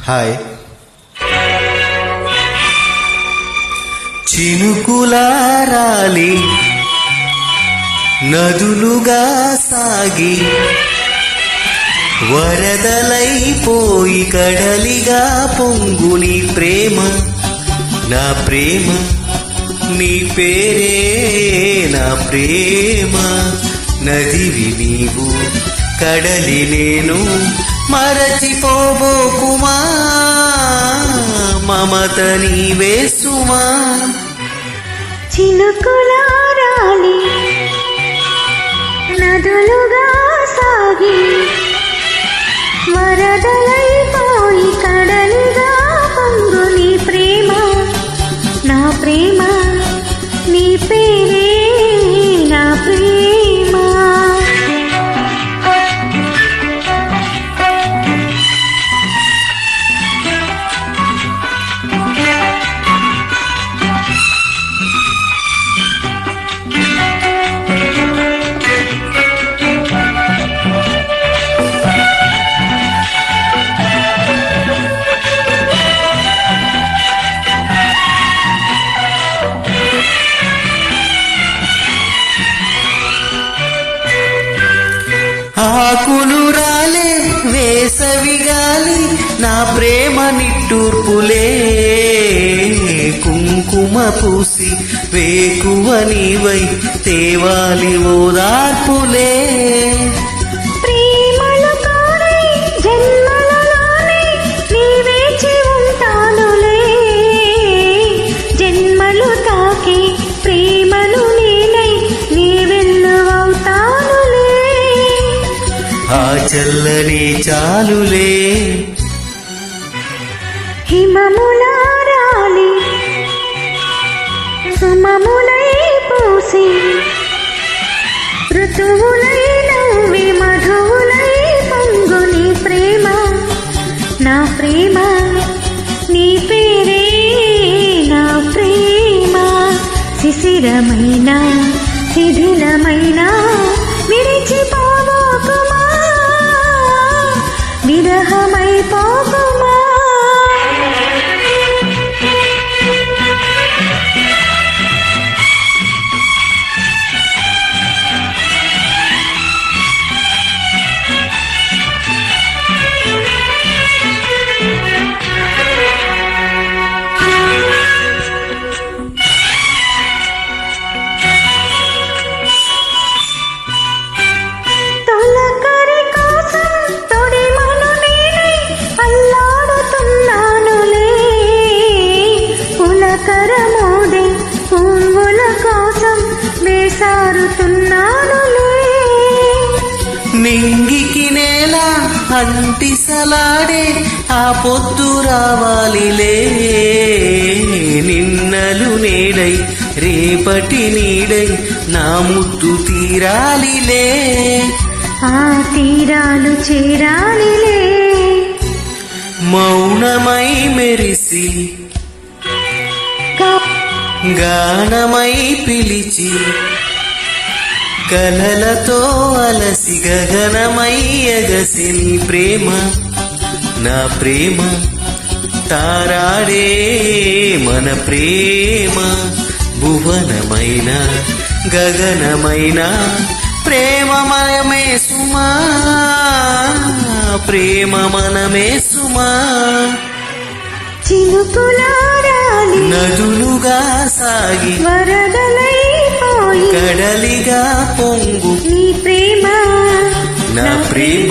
Hi. చినుకులారాలి నదులుగా సాగి వరదలైపోయి కడలిగా పొంగుని ప్రేమ, నా ప్రేమ నీ పేరే నా ప్రేమ. నదివి నీవు కడలి నేను మరచిపోబోకుమా, మమత నీవే సుమా. చినుకులారాలి నదులుగా సాగి వరదలైపోయి కడలిగా పొంగు నీ ప్రేమ, నా ప్రేమ నీ పేరే నా ప్రేమ. ఆకులు రాలే వేసవి గాలి నా ప్రేమ నిట్టూర్పులే, కుంకుమ పూసి వేకువ నీవై తేవాలి ఓదార్పులే. ప్రేమలు కోరి జన్మలలోనే నీ వేచి ఉంటానులే, జన్మలు తాకి ప్రేమలు నేనై నీ వెన్నువవుతానులే. ఆ చల్లని చాలులే. హిమములారాలి సుమములై పూసి ఋతువులై నవ్వి మధువులై పొంగు నీ ప్రేమ, నా ప్రేమ నీ పేరే నా ప్రేమ. శిశిరమైన శిథిలమైన విడిచిపోబోకుమా, విరహమైపోకుమా. పువ్వుల కోసం వేసారుతున్నానులే, నింగికి నేల అంటిసలాడే ఆ పొద్దు రావాలిలే. నిన్నలు నేడై రేపటి నీడై నా ముద్దు తీరాలిలే, ఆ తీరాలు చేరాలిలే. మౌనమై మెరిసి గానమై పిలిచి కలలతో అలసి గగనమై ఎగసి నీ ప్రేమ, నా ప్రేమ తారాడే మన ప్రేమ. భువనమైన గగనమైన ప్రేమమయమే సుమా, ప్రేమ మనమే సుమా. చినుకులారాలి నదులుగా సాగి వరదలైపోయి కడలిగా పొంగు నీ ప్రేమ, నా ప్రేమ